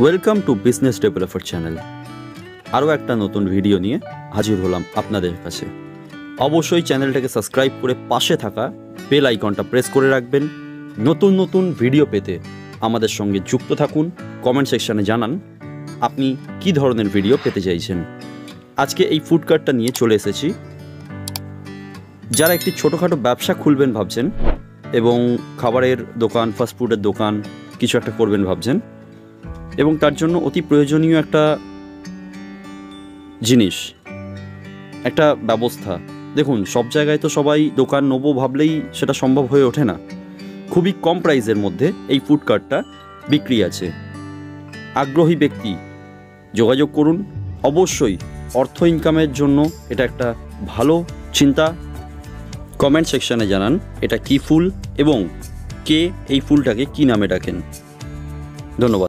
Welcome to business developer channel. আরও একটা নতুন ভিডিও নিয়ে হাজির হলাম আপনাদের কাছে। অবশ্যই চ্যানেলটাকে সাবস্ক্রাইব করে পাশে থাকা বেল আইকনটা প্রেস করে রাখবেন। নতুন নতুন ভিডিও পেতে আমাদের সঙ্গে যুক্ত থাকুন। কমেন্ট সেকশানে জানান আপনি কি ধরনের ভিডিও পেতে চাইছেন। আজকে এই ফুড কার্টটা নিয়ে চলে এসেছি। যারা একটি ছোটোখাটো ব্যবসা খুলবেন ভাবছেন এবং খাবারের দোকান, ফাস্টফুডের দোকান কিছু একটা করবেন ভাবছেন, এবং তার জন্য অতি প্রয়োজনীয় একটা জিনিস, একটা ব্যবস্থা। দেখুন, সব জায়গায় তো সবাই দোকান নেবো ভাবলেই সেটা সম্ভব হয়ে ওঠে না। খুবই কম প্রাইসের মধ্যে এই ফুড কার্টটা বিক্রি আছে। আগ্রহী ব্যক্তি যোগাযোগ করুন। অবশ্যই অর্থ ইনকামের জন্য এটা একটা ভালো চিন্তা। কমেন্ট সেকশানে জানান এটা কী ফুল এবং কে এই ফুলটাকে কী নামে ডাকেন। ধন্যবাদ।